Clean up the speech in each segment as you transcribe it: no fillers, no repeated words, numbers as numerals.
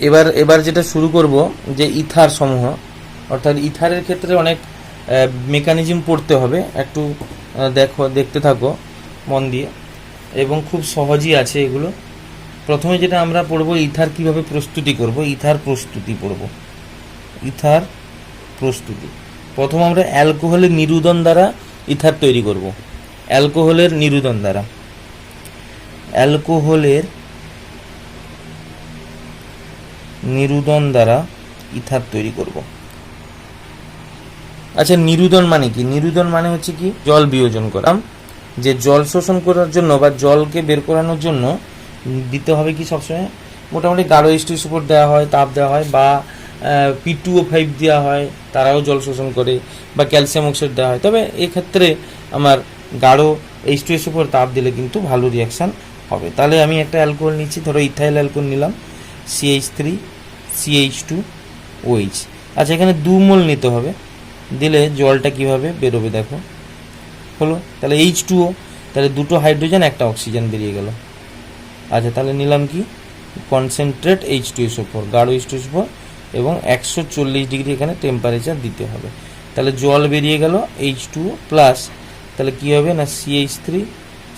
এবার এবার যেটা শুরু করব যে ইথার সমূহ, অর্থাৎ ইথারের ক্ষেত্রে অনেক মেকানিজম পড়তে হবে, একটু দেখতে থাকো মন দিয়ে, এবং খুব সহজই আছে এগুলো। প্রথমে যেটা আমরা পড়ব, ইথার কিভাবে প্রস্তুতি করব, ইথার প্রস্তুতি পড়ব। ইথার প্রস্তুতি, প্রথম আমরা অ্যালকোহলের নিরুদন দ্বারা ইথার তৈরি করব। অ্যালকোহলের নিরুদন দ্বারা, অ্যালকোহলের নিরুদন দ্বারা ইথার তৈরি করব। আচ্ছা, নিরুদন মানে কি? নিরুদন মানে হচ্ছে কি, জল বিয়োজন করা। যে জল শোষণ করার জন্য বা জলকে বের করানোর জন্য দিতে হবে কি, সবসময় মোটামুটি গাঢ় H2SO4 দেওয়া হয়, তাপ দেওয়া হয়, বা P2O5 দেওয়া হয়, তারাও জল শোষণ করে, বা ক্যালসিয়াম অক্সাইড দেওয়া হয়। তবে এক্ষেত্রে আমার গাঢ় H2SO4 তাপ দিলে কিন্তু ভালো রিয়াকশান হবে। তাহলে আমি একটা অ্যালকোহল নিচ্ছি, ধরো ইথাইল অ্যালকোহল নিলাম, CH3 CH2OH। আচ্ছা, এখানে 2 মোল নিতে হবে, দিলে জলটা কিভাবে বেরোবে দেখো, হলো তাহলে H2O, তাহলে দুটো হাইড্রোজেন একটা অক্সিজেন বেরিয়ে গেল। আচ্ছা, তাহলে নিলাম কি, কনসেন্ট্রেট H2SO4, গাঢ় H2SO4, এবং 140 ডিগ্রি এখানে টেম্পারেচার দিতে হবে। তাহলে জল বেরিয়ে গেল H2O প্লাস, তাহলে কী হবে না, CH3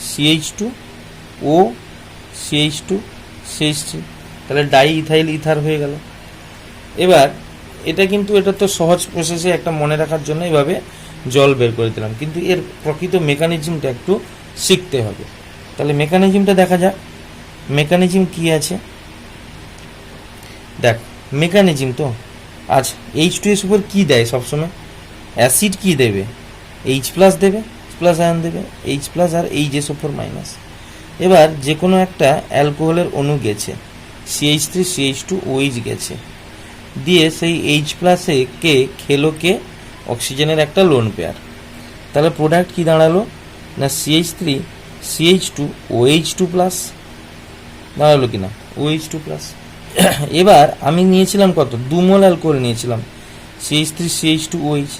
CH2O CH2 CH3, তাহলে ডাই ইথাইল ইথার হয়ে গেল। এবার এটা কিন্তু, এটা তো সহজ প্রসেসে একটা মনে রাখার জন্য এভাবে জল বের করে দিলাম, কিন্তু এর প্রকৃত মেকানিজমটা একটু শিখতে হবে। তাহলে মেকানিজমটা দেখা যাক, মেকানিজম কি আছে দেখ। মেকানিজম তো আচ্ছা, H2SO4 কি দেয় সবসময়, অ্যাসিড কি দেবে, H+ দেবে, প্লাস আয়ন দেবে, H+ আর HSO4-। এবার যে কোনো একটা অ্যালকোহলের অণু গেছে, CH3 CH2OH গেছে, দিয়ে সেই H+ কে খেলো কে, অক্সিজেনের একটা লোন পেয়ার। তাহলে প্রোডাক্ট কি দাঁড়ালো না, CH3 CH2OH2+ দাঁড়ালো কি না, OH2+। এবার আমি নিয়েছিলাম কত, 2 মোল অ্যালকোহল নিয়েছিলাম, CH3 CH2OH।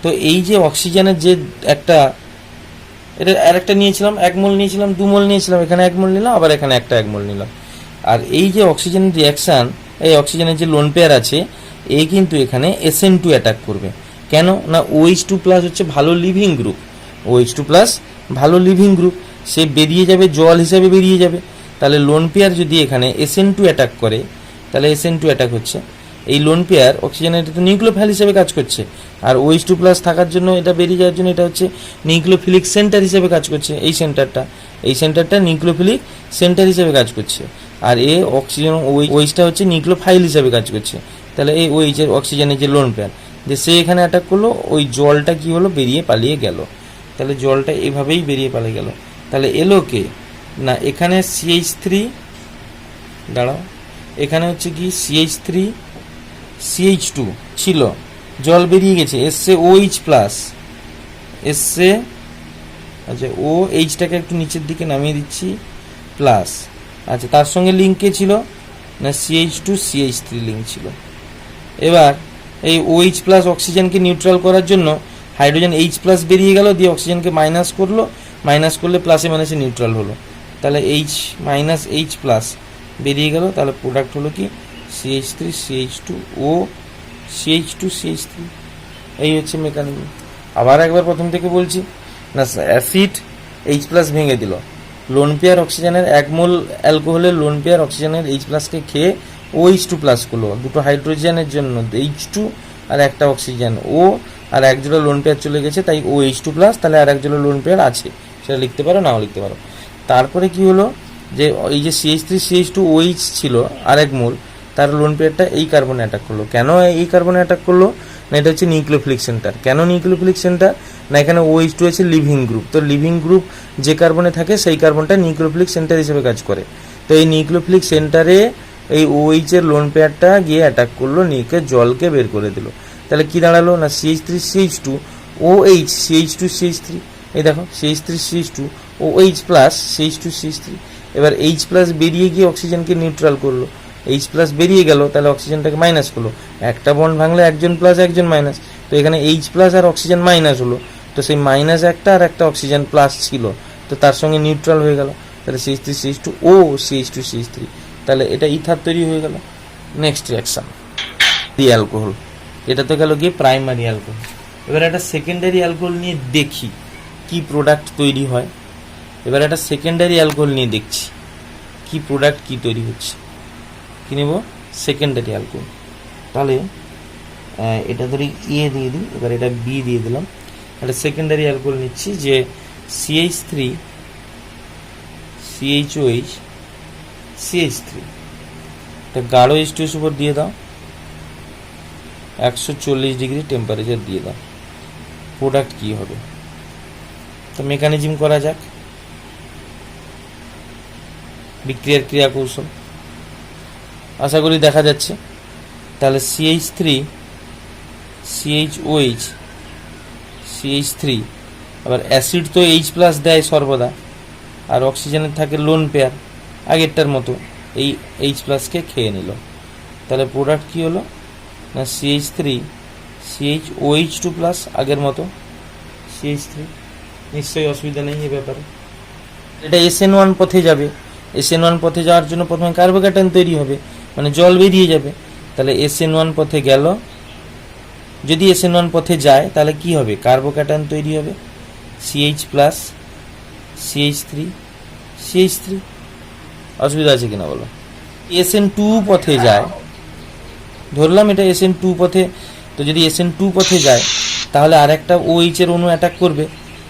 তো এই যে অক্সিজেনের যে একটা, এটা আরেকটা নিয়েছিলাম, 1 মোল নিয়েছিলাম, 2 মোল নিয়েছিলাম, এখানে 1 মোল নিলাম, আবার এখানে একটা 1 মোল নিলাম। আর এই যে অক্সিজেনের রিয়াকশান, এই অক্সিজেনের যে লোন পেয়ার আছে, এ কিন্তু এখানে SN2 অ্যাটাক করবে। কেন না, OH2+ হচ্ছে ভালো লিভিং গ্রুপ, OH2+ ভালো লিভিং গ্রুপ, সে বেরিয়ে যাবে, জল হিসাবে বেরিয়ে যাবে। তাহলে লোন পেয়ার যদি এখানে SN2 অ্যাটাক করে, তাহলে SN2 অ্যাটাক হচ্ছে, এই লোন পেয়ার অক্সিজেনের তো নিউক্লিওফাইল হিসেবে কাজ করছে, আর OH2+ থাকার জন্য, এটা বেরিয়ে যাওয়ার জন্য, এটা হচ্ছে নিউক্লিওফিলিক সেন্টার হিসেবে কাজ করছে। এই সেন্টারটা নিউক্লিওফিলিক সেন্টার হিসেবে কাজ করছে, আর এ অক্সিজেন ওইচটা হচ্ছে নিউক্লিওফাইল হিসেবে কাজ করছে। তাহলে এই ওইচের অক্সিজেনের যে লোন পেয়ার, যে সে এখানে অ্যাটাক করলো, ওই জলটা কি হলো, বেরিয়ে পালিয়ে গেল। তাহলে জলটা এভাবেই বেরিয়ে পালিয়ে গেল। তাহলে এলো কে না, এখানে CH3, দাঁড়াও, এখানে হচ্ছে কি CH3 CH2 ছিল, জল বেরিয়ে গেছে, এসছে OH+, এসছে, আচ্ছা OH-টাকে একটু নিচের দিকে নামিয়ে দিচ্ছি, প্লাস। আচ্ছা, তার সঙ্গে লিঙ্ক কে ছিল না, CH2 CH3 লিঙ্ক ছিল। এবার এই OH+ অক্সিজেনকে নিউট্রাল করার জন্য হাইড্রোজেন H+ বেরিয়ে গেল, দিয়ে অক্সিজেনকে মাইনাস করলো, মাইনাস করলে প্লাসে মাইনাসে নিউট্রাল হলো। তাহলে H- বেরিয়ে গেল, তাহলে প্রোডাক্ট হলো কি, CH3 CH2O CH2 CH3। এই হচ্ছে মেকানিজম। আবার একবার প্রথম থেকে বলছি না, অ্যাসিড H+ ভেঙে দিল, লোন পেয়ার অক্সিজেনের 1 মোল অ্যালকোহলের লোন পেয়ার অক্সিজেনের H+কে খেয়ে OH2+ করলো, দুটো হাইড্রোজেনের জন্য H2 আর একটা অক্সিজেন O, আর এক জোড়া লোন পেয়ার চলে গেছে, তাই OH2+, তাহলে আর এক জোড়া লোন পেয়ার আছে, সেটা লিখতে পারো, নাও লিখতে পারো। তারপরে কি হলো, যে এই যে CH3 CH2OH ছিল আর 1 মোল, তার লোন পেয়ারটা এই কার্বনে অ্যাটাক করলো। কেন এই কার্বনে অ্যাটাক করলো না, এটা হচ্ছে নিউক্লিওফিলিক সেন্টার। কেন নিউক্লিওফিলিক সেন্টার না, এখানে OH2 আছে লিভিং গ্রুপ, তো লিভিং গ্রুপ যে কার্বনে থাকে সেই কার্বনটা নিউক্লিওফিলিক সেন্টার হিসেবে কাজ করে। তো এই নিউক্লিওফিলিক সেন্টারে এই OH এর লোন পেয়ারটা গিয়ে অ্যাটাক করলো, নিউকে জলকে বের করে দিল। তাহলে কি দাঁড়ালো না, CH3 CH2OH CH2 CH3, এই দেখো CH3 CH2OH+ CH2 CH3। এবার H+ বেরিয়ে গিয়ে অক্সিজেনকে নিউট্রাল করলো, H+ বেরিয়ে গেল, তাহলে অক্সিজেনটাকে মাইনাস করলো, একটা বন্ড ভাঙলে একজন প্লাস একজন মাইনাস, তো এখানে H+ আর অক্সিজেন মাইনাস হলো, তো সেই মাইনাস একটা আর একটা অক্সিজেন প্লাস ছিল, তো তার সঙ্গে নিউট্রাল হয়ে গেল, তাহলে CH3 CH2O CH2 CH3, তাহলে এটা ইথার তৈরি হয়ে গেল। নেক্সট রিয়াকশন দি অ্যালকোহল, এটা তো গেল গিয়ে প্রাইমারি অ্যালকোহল। এবার একটা সেকেন্ডারি অ্যালকোহল নিয়ে দেখি কি প্রোডাক্ট তৈরি হয়। এবার একটা সেকেন্ডারি অ্যালকোহল নিয়ে দেখছি কি প্রোডাক্ট কি তৈরি হচ্ছে। কি নেব? Secondary alcohol. তাহলে এটা ধরি এ দিয়ে দিই, এবার এটা বি দিয়ে দিলাম। একটা সেকেন্ডারি অ্যালকোহল নিচ্ছি যে CH3 CHOH CH3, তা গাঢ় H2S উপর দিয়ে দাও, 140 ডিগ্রি টেম্পারেচার দিয়ে দাও। প্রোডাক্ট কি হবে? তো মেকানিজম করা যাক, বিক্রিয়ার ক্রিয়া কৌশল আশা করি দেখা যাচ্ছে। তাহলে CH3 CHOH CH3, আবার অ্যাসিড তো H+ দেয় সর্বদা, আর অক্সিজেনের থাকে লোন পেয়ার আগেরটার মতো, এই H+কে খেয়ে নিল। তাহলে প্রোডাক্ট কি হলো না CH3 CHOH2+, আগের মতো CH3, নিশ্চয়ই অসুবিধা নেই এ ব্যাপারে। এটা SN1 পথে যাবে, SN1 পথে যাওয়ার জন্য প্রথমে কার্বোক্যাটায়ন তৈরি হবে, মানে জল বেরিয়ে যাবে। তাহলে SN1 পথে গেল, যদি SN1 পথে যায় তাহলে কি হবে? কার্বোক্যাটায়ন তৈরি হবে CH+ CH3 CH3। অসুবিধা আছে কিনা বলো? SN2 পথে যায়, ধরলাম এটা SN2 পথে, তো যদি SN2 পথে যায় তাহলে আরেকটা OH এর অণু অ্যাটাক করবে,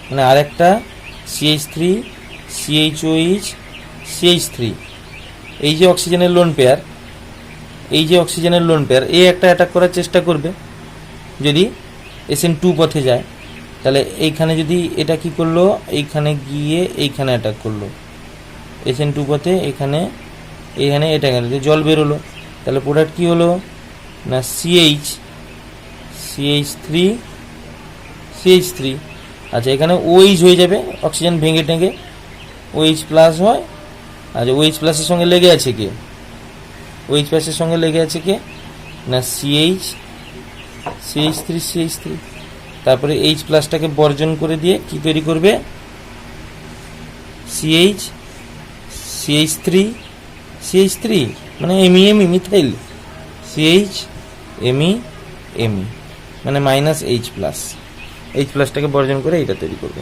মানে আরেকটা CH3 CHOH CH3, এই যে অক্সিজেনের লোন পেয়ার, এই যে অক্সিজেনের লোন পেয়ার, এই একটা অ্যাটাক করার চেষ্টা করবে যদি SN2 পথে যায়। তাহলে এইখানে যদি এটা কি করলো, এইখানে গিয়ে এইখানে অ্যাটাক করলো SN2 পথে, এখানে এখানে এটা গেল, জল বেরোলো। তাহলে প্রোডাক্ট কি হলো না CH3 CH3। আচ্ছা, এখানে OH হয়ে যাবে, অক্সিজেন ভেঙে টেঙে OH+ হয়। আচ্ছা, OH+ এর সঙ্গে লেগে আছে কে? OH+ এর সঙ্গে লেগে আছে কে না CH3 তারপরে H+টাকে বর্জন করে দিয়ে কি তৈরি করবে? CH3 মানে MEME মিথাইল, CHME মানে -H+টাকে বর্জন করে এটা তৈরি করবে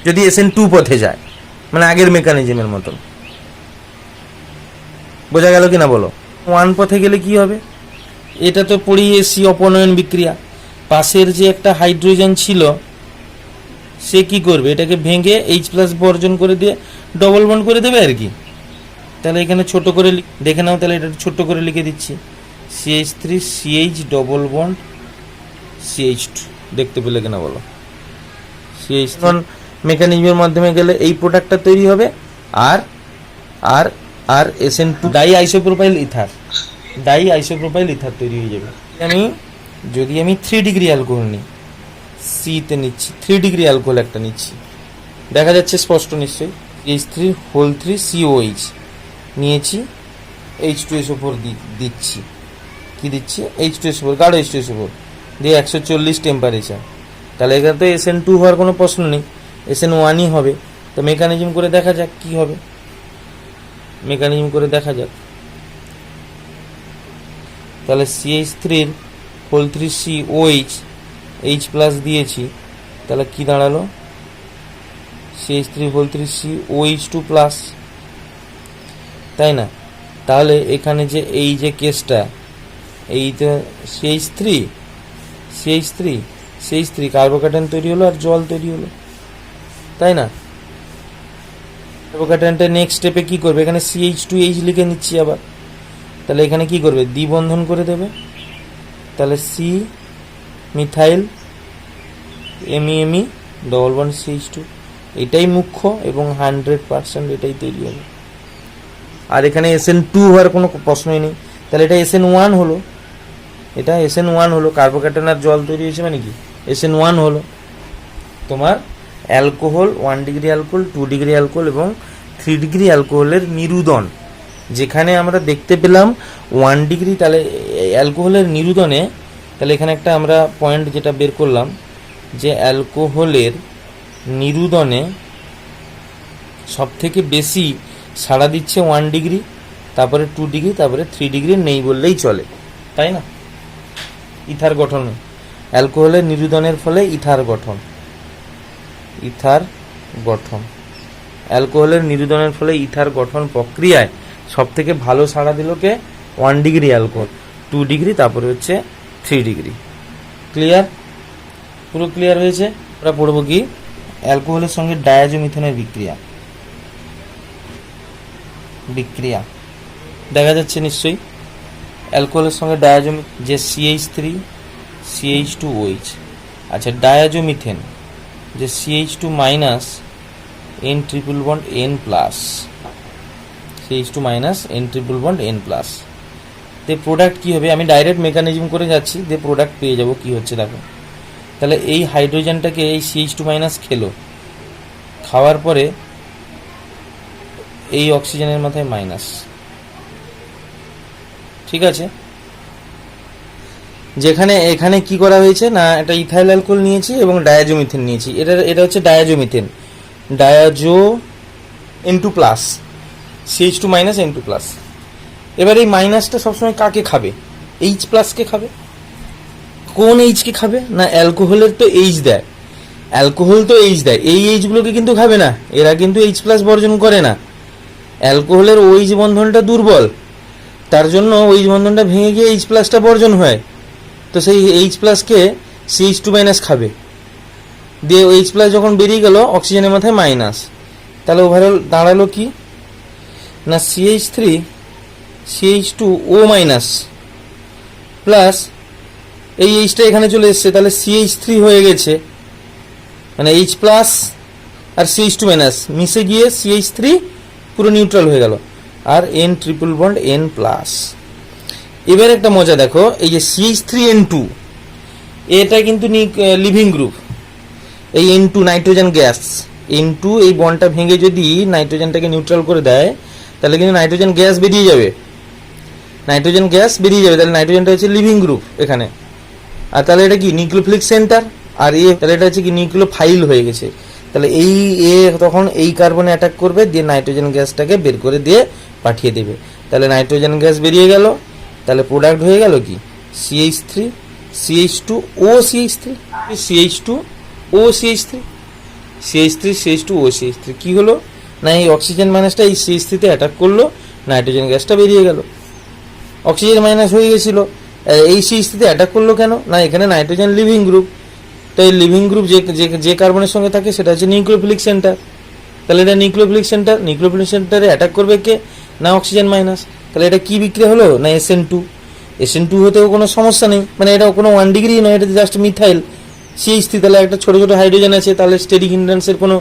যদি SN2 পথে যায়, মানে আগের মেকানিজমের মতন। বোঝা গেল কিনা বলো? 1 পথে গেলে কি হবে? এটা তো পড়িয়েছি অপনয়ন বিক্রিয়া, পাশের যে একটা হাইড্রোজেন ছিল সে কি করবে? এটাকে ভেঙে H+ বর্জন করে দিয়ে ডবল বন্ড করে দেবে আর কি। তাহলে এখানে ছোট করে দেখে নাও, তাহলে এটা ছোট করে লিখে দিচ্ছি CH3 CH double bond CH2। দেখতে পেলে কিনা বলো? CH1 মেকানিজমের মাধ্যমে গেলে এই প্রোডাক্টটা তৈরি হবে, আর আর আর SN2 ডাই আইসোপ্রোপাইল ইথার তৈরি হয়ে যাবে। যদি আমি 3 ডিগ্রি অ্যালকোহল নিই, সিতে নিচ্ছি 3 ডিগ্রি অ্যালকোহল একটা নিচ্ছি, দেখা যাচ্ছে স্পষ্ট নিশ্চয়ই। H3 COH নিয়েছি, H2S উপর দিচ্ছি, কি দিচ্ছি? H2S উপর, গাঢ় H2S উপর দিয়ে 140 টেম্পারেচার। তাহলে এখানে তো SN2 হওয়ার কোনো প্রশ্ন নেই, SN1ই হবে। তো মেকানিজম করে দেখা যাক কি হবে, মেকানিজম করে দেখা যাক। তাহলে CH3COH H+ দিয়েছি, তাহলে কি দাঁড়ালো? CH3COH2+, তাই না? তাহলে এখানে যে এই যে কেসটা, এইটা CH3 কার্বোক্যাটায়ন তৈরি হলো আর জল তৈরি হলো, তাই না? কার্বোক্যাটায়নটা নেক্সট স্টেপে কি করবে? এখানে CH2H লিখে নিচ্ছি আবার, তাহলে এখানে কি করবে? দ্বিবন্ধন করে দেবে। তাহলে C methyl MEME double bond CH2, এটাই মুখ্য এবং 100% এটাই তৈরি হবে। আর এখানে SN2 হওয়ার কোনো প্রশ্নই নেই, তাহলে এটা SN1 হলো, এটা SN1 হলো। কার্বোক্যাটায়ন আর জল তৈরি হয়েছে মানে কি? SN1 হলো। তোমার alcohol 1 degree alcohol, 2 degree alcohol এবং 3 ডিগ্রি অ্যালকোহলের নিরুদন, যেখানে আমরা দেখতে পেলাম 1 ডিগ্রি, তাহলে অ্যালকোহলের নিরুদনে, তাহলে এখানে একটা আমরা পয়েন্ট যেটা বের করলাম যে অ্যালকোহলের নিরুদনে সব থেকে বেশি সাড়া দিচ্ছে 1 ডিগ্রি, তারপরে 2 ডিগ্রি, তারপরে 3 ডিগ্রি নেই বললেই চলে, তাই না? ইথার গঠন, অ্যালকোহলের নিরুদনের ফলে ইথার গঠন, ইথার গঠন, অ্যালকোহলের নিরুদনের ফলে ইথার গঠন প্রক্রিয়ায় সব থেকে ভালো সাড়া দিল কে? 1 ডিগ্রি অ্যালকোহল, 2 ডিগ্রি, তারপরে হচ্ছে 3 ডিগ্রি। ক্লিয়ার? পুরো ক্লিয়ার হয়েছে? আমরা পড়বো কি অ্যালকোহলের সঙ্গে ডায়াজোমিথেনের বিক্রিয়া। বিক্রিয়া দেখা যাচ্ছে নিশ্চয়ই, অ্যালকোহলের সঙ্গে ডায়াজোমি, যে CH3 CH2OH, আচ্ছা ডায়াজোমিথেন যে CH2 minus N triple bond N plus, CH2 minus N triple bond N plus. তে প্রোডাক্ট কী হবে? আমি ডাইরেক্ট মেকানিজম করে যাচ্ছি, যে প্রোডাক্ট পেয়ে যাব কি হচ্ছে দেখো। তাহলে এই হাইড্রোজেনটাকে এই CH2 মাইনাস খেলো, খাওয়ার পরে এই অক্সিজেনের মাথায় মাইনাস, ঠিক আছে? যেখানে এখানে কি করা হয়েছে না, একটা ইথাইল অ্যালকোহল নিয়েছি এবং ডায়াজোমিথেন নিয়েছি, এটা হচ্ছে diazomethane, diazo N2 plus, CH2 minus N2 plus. এবার এই মাইনাসটা সবসময় কাকে খাবে? H প্লাসকে খাবে। কোন এইচকে খাবে না? অ্যালকোহলের তো এইচ দেয়, অ্যালকোহল তো এইচ দেয়, এই এইচগুলোকে কিন্তু খাবে না, এরা কিন্তু H প্লাস বর্জন করে না। অ্যালকোহলের OH বন্ধনটা দুর্বল, তার জন্য OH বন্ধনটা ভেঙে গিয়ে H প্লাসটা বর্জন হয়, তো সেই H প্লাসকে CH2 মাইনাস খাবে, দিয়ে H প্লাস যখন বেরিয়ে গেল অক্সিজেনের মাথায় মাইনাস, তাহলে ওভারঅল দাঁড়ালো কি না CH3 CH2O মাইনাস প্লাস এই এইচটা এখানে চলে এসছে, তাহলে CH3 হয়ে গেছে, মানে H প্লাস আর CH2 মাইনাস মিশে গিয়ে CH3 পুরো নিউট্রাল হয়ে গেল, আর N triple bond N plus. এবার একটা মজা দেখো, এই যে CH3N2 এটা কিন্তু লিভিং গ্রুপ, এই N2 নাইট্রোজেন গ্যাস, N2 এই বন্ডটা ভেঙে যদি নাইট্রোজেনটাকে নিউট্রাল করে দেয়, তাহলে কিন্তু নাইট্রোজেন গ্যাস বেরিয়ে যাবে, নাইট্রোজেন গ্যাস বেরিয়ে যাবে, তাহলে নাইট্রোজেনটা হচ্ছে লিভিং গ্রুপ এখানে। আর তাহলে এটা কি নিউক্লিওফিলিক সেন্টার, আর তাহলে এটা হচ্ছে কি নিউক্লিওফাইল হয়ে গেছে, তাহলে এই তখন এই কার্বনে অ্যাটাক করবে, দিয়ে নাইট্রোজেন গ্যাসটাকে বের করে দিয়ে পাঠিয়ে দেবে, তাহলে নাইট্রোজেন গ্যাস বেরিয়ে গেল, তাহলে প্রোডাক্ট হয়ে গেল কি CH3 CH2O CH3 CH2O CH3 CH3 CH2O CH3 কি হলো না, এই অক্সিজেন মাইনাসটা এই CH3 তে অ্যাটাক করলো, নাইট্রোজেন গ্যাসটা বেরিয়ে গেল, অক্সিজেন মাইনাস হয়ে গেছিল, এই CH3 তে অ্যাটাক করলো কেন না, এখানে নাইট্রোজেন লিভিং গ্রুপ, তো এই লিভিং গ্রুপ যে কার্বনের সঙ্গে থাকে সেটা হচ্ছে নিউক্লিওফিলিক সেন্টার, তাহলে এটা নিউক্লিওফিলিক সেন্টার, নিউক্লিওফিলিক সেন্টারে অ্যাটাক করবে কে না অক্সিজেন মাইনাস, তাহলে এটা কি বিক্রিয়া হলো না SN2 হতেও কোনো সমস্যা নেই, মানে এটা কোনো 1 ডিগ্রি নয়, এটা জাস্ট মিথাইল CH3, তাহলে একটা ছোটো ছোটো হাইড্রোজেন আছে, তাহলে স্টেরিক হিন্ড্রেন্সের কোনো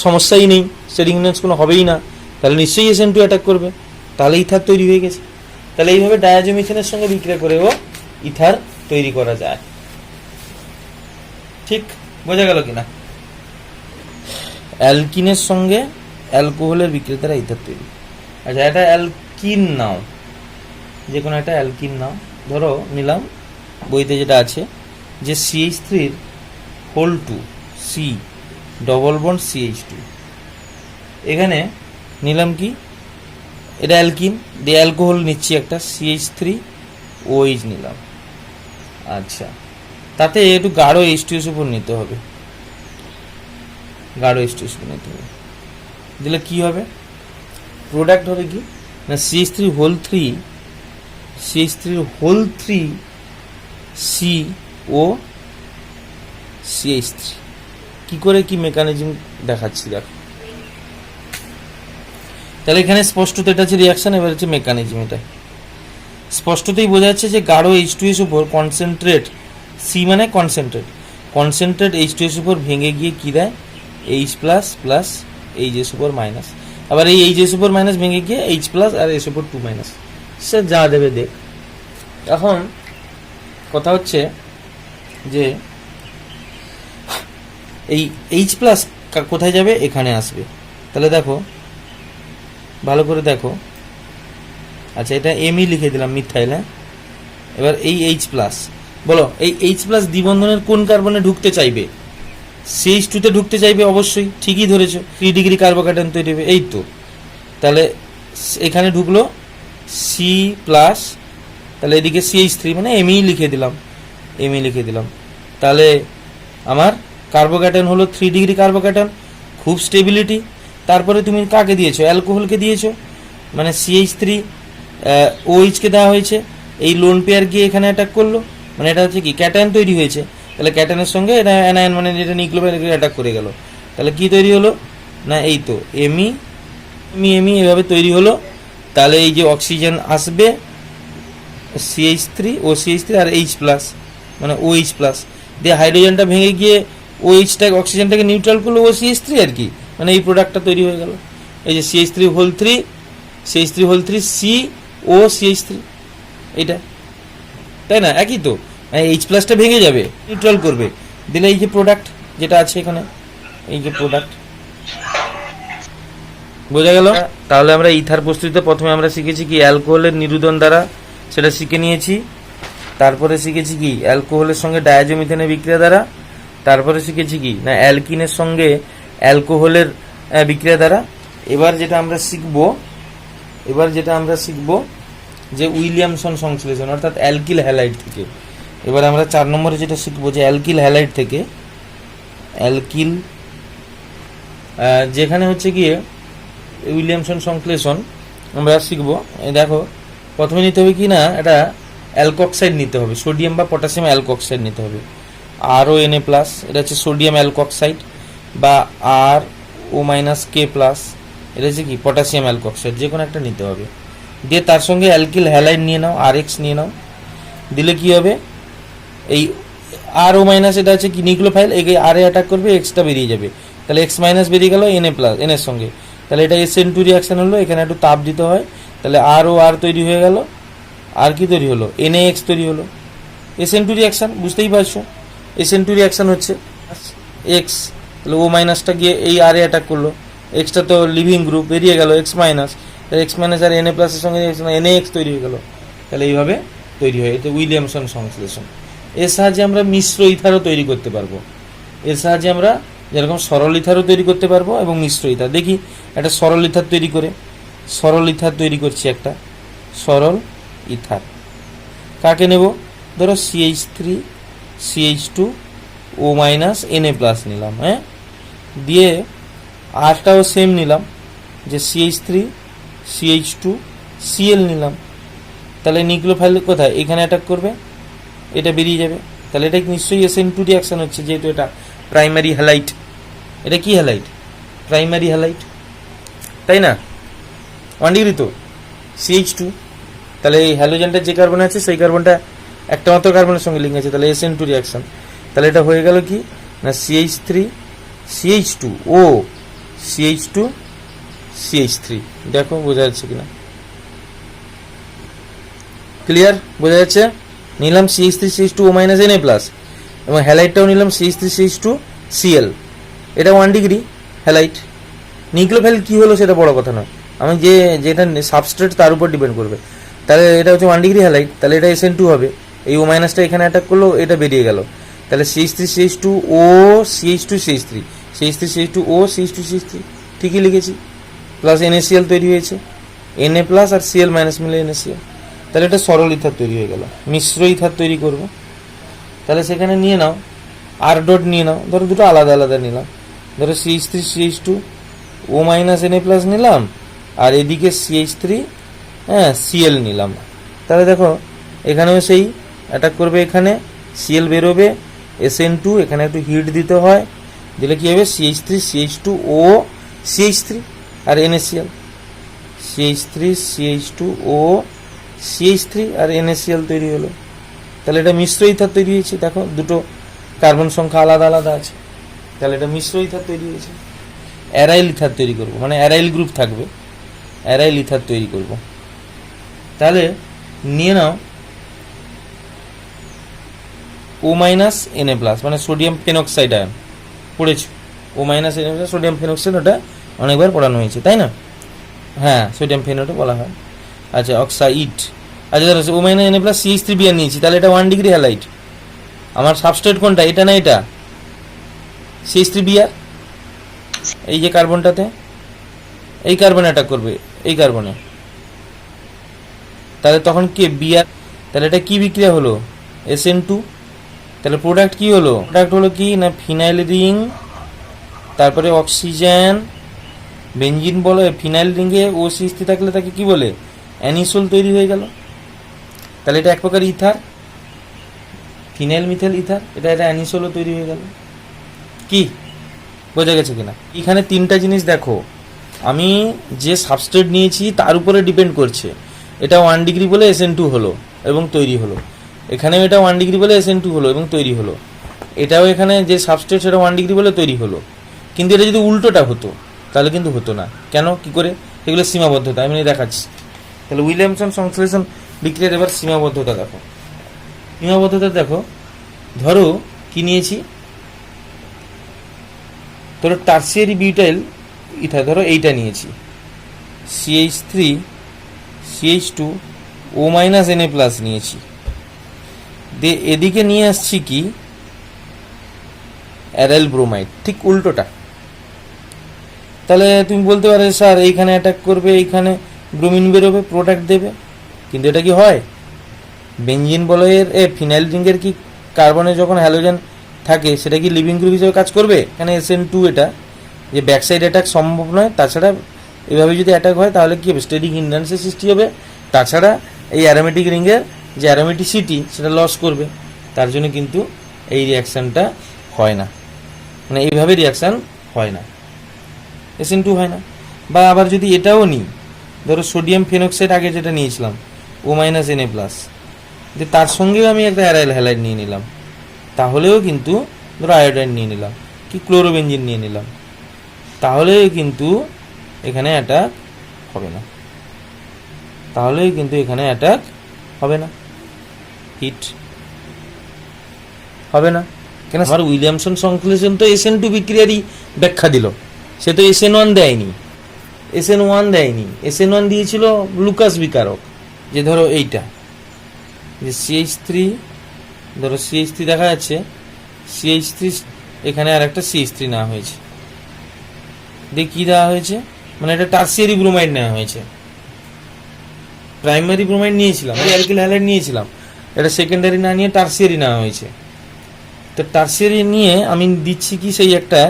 সমস্যাই নেই, স্টেরিক হিন্ড্রেন্স কোনো হবেই না, তাহলে নিশ্চয়ই SN2 অ্যাটাক করবে, তাহলে ইথার তৈরি হয়ে গেছে। তাহলে এইভাবে ডায়াজোমিথেনের সঙ্গে বিক্রিয়া করেও ইথার তৈরি করা যায়। ঠিক বোঝা গেল কিনা? অ্যালকিনের সঙ্গে অ্যালকোহলের বিক্রিয়া দ্বারা ইথার তৈরি। আচ্ছা, এটা অ্যালকিন নাও, যে কোনো একটা অ্যালকিন নাও, ধরো নিলাম বইতে যেটা আছে যে CH3 whole 2 C double bond CH2, এখানে নিলাম কি এটা অ্যালকিন, দিয়ে অ্যালকোহল নিচ্ছি একটা CH3OH নিলাম, আচ্ছা তাতে একটু গাঢ় H2S উপর নিতে হবে, গাঢ় H2S উপর নিতে হবে, দিলে কি হবে প্রোডাক্ট হবে কি না CH3 হোল 3 CO CH3। কি করে কি মেকানিজম দেখাচ্ছি দেখো, তাহলে এখানে স্পষ্টত এটা হচ্ছে রিয়াকশন, এবার হচ্ছে মেকানিজম, এটা স্পষ্টতই বোঝা যাচ্ছে যে গাঢ় H2S উপর কনসেন্ট্রেট C মানে কনসেন্ট্রেট H2S উপর ভেঙে গিয়ে কি দেয় H প্লাস প্লাস H উপর মাইনাস, আবার এই H উপর মাইনাস ভেঙে গিয়ে H প্লাস আর S উপর 2 মাইনাস, সে যা দেবে দেখ। এখন কথা হচ্ছে যে এই H প্লাস কোথায় যাবে, এখানে আসবে, তাহলে দেখো ভালো করে দেখো, আচ্ছা এটা এমই লিখে দিলাম মিথাইল, হ্যাঁ। এবার এই H প্লাস বলো, এই H প্লাস দ্বিবন্ধনের কোন কার্বনে ঢুকতে চাইবে? CH2 তে ঢুকতে চাইবে, অবশ্যই ঠিকই ধরেছো, 3 ডিগ্রি কার্বোক্যাটায়ন তৈরি হবে, এই তো, তাহলে এখানে ঢুকলো সি প্লাস, তাহলে এদিকে CH3 মানে এমই লিখে দিলাম, এমই লিখে দিলাম। তাহলে আমার কার্বোক্যাটন হলো 3 ডিগ্রি কার্বোক্যাটন, খুব স্টেবিলিটি। তারপরে তুমি কাকে দিয়েছো? অ্যালকোহলকে দিয়েছো, মানে CH3 OH-কে দেওয়া হয়েছে, এই লোন পেয়ার গিয়ে এখানে অ্যাটাক করলো, মানে এটা হচ্ছে কি ক্যাটায়ন তৈরি হয়েছে, তাহলে ক্যাটায়নের সঙ্গে এটা অ্যানায়ন মানে এটা নিউক্লিওফাইল অ্যাটাক করে গেল, তাহলে কি তৈরি হলো না এই তো এমই এমই এভাবে তৈরি হলো। তাহলে এই যে অক্সিজেন আসবে CH3 ও CH3 আর H প্লাস মানে OH প্লাস দিয়ে হাইড্রোজেনটা ভেঙে গিয়ে OH-টা অক্সিজেনটাকে নিউট্রাল করলো ও CH3 আর কি, মানে এই প্রোডাক্টটা তৈরি হয়ে গেল। এই যে CH3 হোল 3 C ও CH3 এইটা, তাই না? একই তো, মানে H প্লাসটা ভেঙে যাবে, নিউট্রাল করবে, দিলে এই যে প্রোডাক্ট যেটা আছে এখানে, এই যে প্রোডাক্ট, বোঝা গেল? তাহলে আমরা ইথার প্রস্তুতিতে প্রথমে আমরা শিখেছি কি অ্যালকোহলের নিরুদন দ্বারা, সেটা শিখে নিয়েছি। তারপরে শিখেছি কি অ্যালকোহলের সঙ্গে ডায়াজোমিথেনের বিক্রিয়া দ্বারা। তারপরে শিখেছি কি না অ্যালকিনের সঙ্গে অ্যালকোহলের বিক্রিয়া দ্বারা। এবার যেটা আমরা শিখব যে উইলিয়ামসন সংশ্লেষণ অর্থাৎ অ্যালকিল হ্যালাইড থেকে। এবার আমরা 4 নম্বরে যেটা শিখবো যে অ্যালকিল হ্যালাইড থেকে অ্যালকিল যেখানে হচ্ছে গিয়ে উইলিয়ামসন সংশ্লেষণ আমরা শিখব। দেখো প্রথমে নিতে হবে কি না এটা অ্যালকক্সাইড নিতে হবে, সোডিয়াম বা পটাশিয়াম অ্যালকক্সাইড নিতে হবে, RONA প্লাস, এটা হচ্ছে সোডিয়াম অ্যালকক্সাইড, বা RO-K প্লাস, এটা হচ্ছে কি পটাশিয়াম অ্যালকক্সাইড, যে কোনো একটা নিতে হবে। দিয়ে তার সঙ্গে অ্যালকিল হ্যালাইড নিয়ে নাও, RX নিয়ে নাও, দিলে কি হবে এই RO- এটা হচ্ছে কি নিউক্লিওফাইল, এই R এ অ্যাটাক করবে, Xটা বেরিয়ে যাবে, তাহলে X- বেরিয়ে গেল Na প্লাস এর সঙ্গে, তাহলে এটা SN2 রিয়াকশন হলো, এখানে একটু তাপ দিতে হয়, তাহলে ROR তৈরি হয়ে গেল, আর কি তৈরি হলো NaX তৈরি হলো, SN2 রিয়াকশন, বুঝতেই পারছো SN2 রিয়াকশন হচ্ছে X, তাহলে O- গিয়ে এই R এ অ্যাটাক করলো, Xটা তো লিভিং গ্রুপ, বেরিয়ে গেল X-, X- আর Na প্লাসের সঙ্গে NaX তৈরি হয়ে গেল, তাহলে এইভাবে তৈরি হয়, এটা উইলিয়ামসন সংশ্লেষণ। এর সাহায্যে আমরা মিশ্র ইথারও তৈরি করতে পারবো, এর সাহায্যে আমরা যেরকম সরল ইথারও তৈরি করতে পারবো এবং মিশ্র ইথার। দেখি একটা সরল ইথার তৈরি তৈরি করছি, একটা সরল ইথার। কাকে নেব? ধরো CH3 CH2 O- Na plus নিলাম, হ্যাঁ, দিয়ে আরটাও সেম নিলাম, যে CH3 CH2 Cl নিলাম, তাহলে নিউক্লিওফাইল কোথায় এখানে অ্যাটাক করবে, এটা বেরিয়ে যাবে, তাহলে এটা নিশ্চয়ই SN2 রিয়াকশন হচ্ছে, যেহেতু এটা প্রাইমারি হ্যালাইট। এটা কি হ্যালাইট? প্রাইমারি হ্যালাইট, তাই না? 1 ডিগ্রি তো CH2, তাহলে এই হ্যালোজেনটা যে কার্বন আছে সেই কার্বনটা একটা মাত্র কার্বনের সঙ্গে লিঙ্ক আছে, তাহলে SN2 রিয়াকশন, তাহলে এটা হয়ে গেল কি না CH3 CH2 ও CH2 CH3। দেখো বোঝা যাচ্ছে কিনা, ক্লিয়ার? বোঝা যাচ্ছে? নিলাম CH3 CH2 O- Na plus, এবং হ্যালাইটটাও নিলাম CH3 CH2 Cl, এটা 1 ডিগ্রি হ্যালাইট। নিউক্লিওফাইল কি হলো সেটা বড় কথা নয়, আমি যেটা সাবস্ট্রেট তার উপর ডিপেন্ড করবে। তাহলে এটা হচ্ছে 1 ডিগ্রি হ্যালাইট, তাহলে এটা SN2 হবে, এই O- এখানে অ্যাটাক করলো, এটা বেরিয়ে গেল, তাহলে CH3 CH2 O CH2 CH3 CH3 CH2 O CH2 CH3 ঠিকই লিখেছি, প্লাস NaCl তৈরি হয়েছে, Na প্লাস আর Cl মাইনাস মিলে NaCl, তাহলে এটা সরল ইথার তৈরি হয়ে গেল। মিশ্র ইথার তৈরি করব, তাহলে সেখানে নিয়ে নাও R ডট নিয়ে নাও, ধরো দুটো আলাদা আলাদা নিলাম, ধরো CH3 CH2 O- Na plus নিলাম, আর এদিকে CH3 হ্যাঁ Cl নিলাম, তাহলে দেখো এখানেও সেই অ্যাটাক করবে, এখানে Cl বেরোবে, SN2 এখানে একটু হিট দিতে হয়, দিলে কি হবে CH3 CH2 O CH3 আর NaCl, CH3 CH2 O CH3 আর NaCl তৈরি হলো, তাহলে এটা মিশ্র ইথার তৈরি হয়েছে। দেখো দুটো কার্বন সংখ্যা আলাদা আলাদা আছে, তাহলে এটা মিশ্র ইথার তৈরি হয়েছে। অ্যারাইল ইথার তৈরি করব, মানে অ্যারাইল গ্রুপ থাকবে, অ্যারাইল ইথার তৈরি করব। তাহলে নিয়ে নাও O- Na প্লাস, মানে সোডিয়াম ফেনক্সাইড আয়ন, পড়েছো O- Na সোডিয়াম ফেনক্সাইড, ওটা অনেকবার পড়ানো হয়েছে তাই না? হ্যাঁ সোডিয়াম ফেনোটা বলা হয়। আচ্ছা অক্সাইড, আচ্ছা ধরো O- Na প্লাস CH3 বিয়ার নিয়েছি, তাহলে এটা 1 ডিগ্রি হ্যালাইট। আমার সাবস্ট্রেট কোনটা? এটা না এটা CH3 বিয়ার, এই যে কার্বনটাতে এই কার্বনে অ্যাটাক করবে, এই কার্বনে তাহলে তখন কি বিআর, তাহলে এটা কি বিক্রিয়া হলো? SN2। তাহলে প্রোডাক্ট কি হলো? প্রোডাক্ট হলো কি না ফিনাইল রিং, তারপরে অক্সিজেন, বেঞ্জিন বলে ফিনাইল রিংয়ে OCH3 থাকলে তাকে কি বলে? অ্যানিসোল তৈরি হয়ে গেল। তাহলে এটা এক প্রকার ইথার, ফিনাইল মিথাইল ইথার, এটা অ্যানিসোলও তৈরি হয়ে গেল। কি বোঝা গেছে কিনা? এখানে তিনটা জিনিস দেখো, আমি যে সাবস্ট্রেট নিয়েছি তার উপরে ডিপেন্ড করছে। এটা 1 ডিগ্রি বলে SN2 হলো এবং তৈরি হলো, এখানেও এটা 1 ডিগ্রি বলে SN2 হলো এবং তৈরি হলো, এটাও এখানে যে সাবস্ট্রেট সেটা 1 ডিগ্রি বলে তৈরি হলো। কিন্তু এটা যদি উল্টোটা হতো তাহলে কিন্তু হতো না। কেন, কি করে? এগুলো সীমাবদ্ধতা আমি দেখাচ্ছি। তাহলে উইলিয়ামসন সংশ্লেষণ বিক্রিয়ার এবার সীমাবদ্ধতা দেখো। সীমাবদ্ধতা দেখো, ধরো কি নিয়েছি, ধরো টার্সিয়ারি বিউটাইল ইথার, ধরো এইটা নিয়েছি, CH3 CH2 O Na+ নিয়েছি, দিয়ে এদিকে নিয়ে আসছি কি অ্যারাইল ব্রোমাইড, ঠিক উল্টোটা। তাহলে তুমি বলতে পারো স্যার এইখানে অ্যাটাক করবে, এইখানে ব্রোমিন বেরোবে, প্রোডাক্ট দেবে, কিন্তু এটা কি হয়? বেঞ্জিন বলয়ের ফিনাইল রিংয়ের কি কার্বনে যখন হ্যালোজেন থাকে সেটা কি লিভিং গ্রুপ হিসেবে কাজ করবে? এখানে SN2 এটা যে ব্যাকসাইড অ্যাটাক সম্ভব নয়, তাছাড়া এভাবে যদি অ্যাটাক হয় তাহলে কি হবে? স্টেডিং হিন্ড্রান্সের সৃষ্টি হবে, তাছাড়া এই অ্যারোমেটিক রিংয়ের যে অ্যারোমেটিসিটি সেটা লস করবে, তার জন্য কিন্তু এই রিয়াকশানটা হয় না, মানে এইভাবে রিয়াকশান হয় না, SN2 হয় না। বা আবার যদি এটাও নিই, ধরো সোডিয়াম ফেনক্সাইড আগে যেটা নিয়েছিলাম O Na+, যে তার সঙ্গেও আমি একটা অ্যারাইল হ্যালাইড নিয়ে নিলাম, তাহলেও কিন্তু ধরো আয়োডাইন নিয়ে নিলাম কি ক্লোরোবেঞ্জিন নিয়ে নিলাম, তাহলেও কিন্তু এখানে অ্যাটাক হবে না, তাহলেও কিন্তু এখানে অ্যাটাক হবে না, হিট হবে না। কেন? আমার উইলিয়ামসন সংশ্লেষণ তো SN2 বিক্রিয়ারই ব্যাখ্যা দিল, সে তো SN1 দেয়নি, SN1 দেয়নি, SN1 দিয়েছিল লুকাস বিকারক, যে ধরো এইটা যে CH3, ধরো CH3 দেখা যাচ্ছে, CH3 এখানে আর একটা CH3 নেওয়া হয়েছে, দিয়ে কী দেওয়া হয়েছে, মানে এটা টার্সিয়ারি ব্রোমাইড নেওয়া হয়েছে। প্রাইমারি ব্রোমাইড নিয়েছিলাম, অ্যালকিল হ্যালাইড নিয়েছিলাম, এটা সেকেন্ডারি না নিয়ে টার্সিয়ারি নেওয়া হয়েছে। তো টার্সিয়ারি নিয়ে আমি দিচ্ছি কি সেই একটা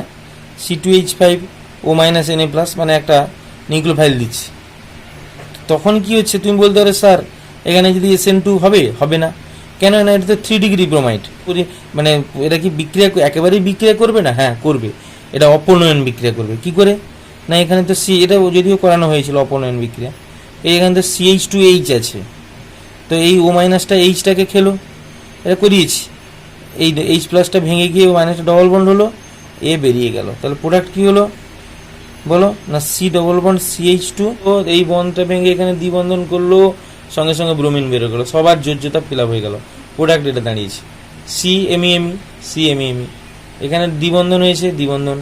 C2H5O Na+, মানে একটা নিউক্লিওফাইল দিচ্ছি। তখন কি হচ্ছে তুমি বলতে পারো স্যার এখানে যদি SN2 হবে, হবে না। কেন না? এটা তো 3 ডিগ্রি ব্রোমাইড, মানে এটা কি বিক্রিয়া একেবারেই বিক্রিয়া করবে না? হ্যাঁ করবে, এটা অপনয়ন বিক্রিয়া করবে। কি করে না? এখানে তো এটা যদিও করানো হয়েছিল অপনয়ন বিক্রিয়া, এখানে তো CH2H আছে, তো এই O- Hটাকে খেলো, এটা করিয়েছি, এই H+টা ভেঙে গিয়ে O- ডবল বন্ড হলো, এ বেরিয়ে গেল, তাহলে প্রোডাক্ট কি হলো বলো না? C+CH2, তো এই বন্ধটা ভেঙে এখানে দ্বিবন্ধন করলো, সঙ্গে সঙ্গে ব্রোমিন বেরো গেলো, সবার যোজ্যতা ফিল আপ হয়ে গেল, প্রোডাক্ট এটা দাঁড়িয়েছে CMe, এখানে দ্বিবন্ধন হয়েছে, দ্বিবন্ধন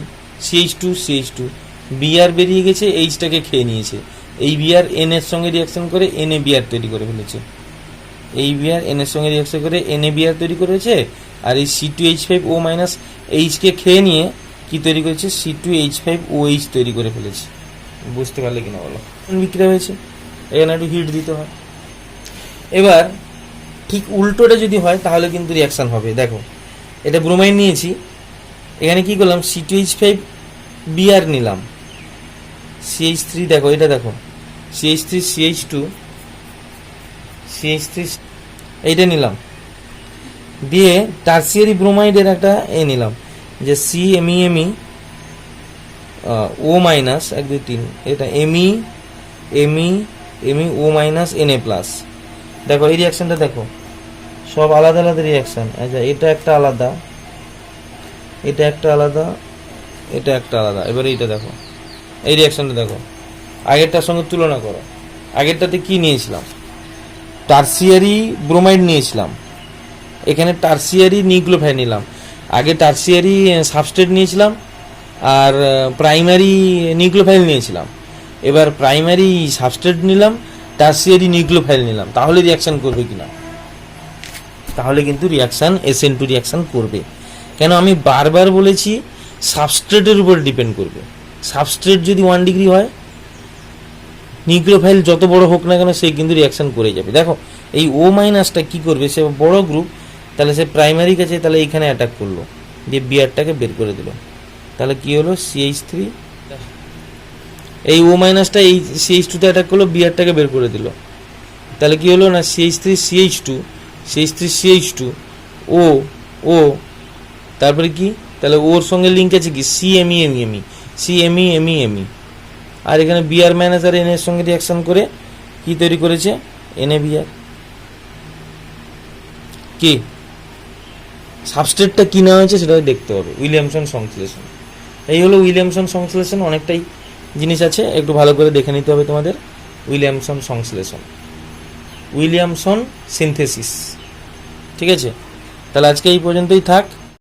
CH2 বিআর বেরিয়ে গেছে, এইচটাকে খেয়ে নিয়েছে, এই বিআর এন এর সঙ্গে রিয়াকশন করে NaBr তৈরি করে ফেলেছে, এই বিআর এন এর সঙ্গে রিয়াকশন করে NaBr তৈরি করেছে, আর এই C2H5O- H কে খেয়ে নিয়ে কি তৈরি করেছে? C2H5OH তৈরি করে ফেলেছে। বুঝতে পারলে কিনা বলো? বিক্রিয়া হয়েছে, এখানে একটু হিট দিতে হয়। এবার ঠিক উল্টোটা যদি হয় তাহলে কিন্তু রিয়াকশান হবে। দেখো এটা ব্রোমাইন নিয়েছি, এখানে কি করলাম? C2H5Br নিলাম, CH3 দেখো, এটা দেখো CH3 CH2 এইটা নিলাম, দিয়ে টার্সিয়ারি ব্রোমাইডের একটা নিলাম যে CMe O-, 1 2 3, এটা MeO- Na+। দেখো এই রিয়াকশানটা দেখো, সব আলাদা আলাদা রিয়াকশান। আচ্ছা এটা একটা আলাদা, এটা একটা আলাদা, এটা একটা আলাদা। এবার এইটা দেখো, এই রিয়াকশানটা দেখো, আগেরটার সঙ্গে তুলনা করো। আগেরটাতে কি নিয়েছিলাম? টার্সিয়ারি ব্রোমাইড নিয়েছিলাম, এখানে টার্সিয়ারি নিউক্লিওফাইল নিলাম। আগে টার্সিয়ারি সাবস্ট্রেট নিয়েছিলাম আর প্রাইমারি নিউক্লিওফাইল নিয়েছিলাম, এবার প্রাইমারি সাবস্ট্রেট নিলাম, টার্সিয়ারি নিউক্লিওফাইল নিলাম, তাহলে রিয়াকশান করবে কিনা? তাহলে কিন্তু রিয়াকশান SN2 রিয়াকশান করবে। কেন? আমি বারবার বলেছি সাবস্ট্রেটের উপর ডিপেন্ড করবে। সাবস্ট্রেট যদি 1 ডিগ্রি হয় নিউক্লিওফাইল যত বড় হোক না কেন সে কিন্তু রিয়াকশন করে যাবে। দেখো এই ও মাইনাসটা কি করবে, সে বড় গ্রুপ, তাহলে সে প্রাইমারি কাছে তাহলে এইখানে অ্যাটাক করলো, দিয়ে বিআরটাকে বের করে দিল, তাহলে কি হলো CH3, এই ও মাইনাসটা এই CH2 তে অ্যাটাক করলো, বিআরটাকে বের করে দিল, তাহলে কি হলো না CH3CH2 ও ও, তারপরে কি, তাহলে ওর সঙ্গে লিঙ্ক আছে কি CMe, আর এখানে বিআর মাইনাস আর এন এর সঙ্গে রিয়াকশন করে কি তৈরি করেছে, NaBr। কি সাবস্ট্রেটটা কি না হয়েছে সেটা দেখতে হবে, উইলিয়ামসন সংশ্লেষণ। এই হলো উইলিয়ামসন সংশ্লেষণ, অনেকটাই জিনিস আছে, একটু ভালো করে দেখে নিতে হবে তোমাদের। উইলিয়ামসন সংশ্লেষণ, উইলিয়ামসন সিনথেসিস, ঠিক আছে। তাহলে আজকে এই পর্যন্তই থাক।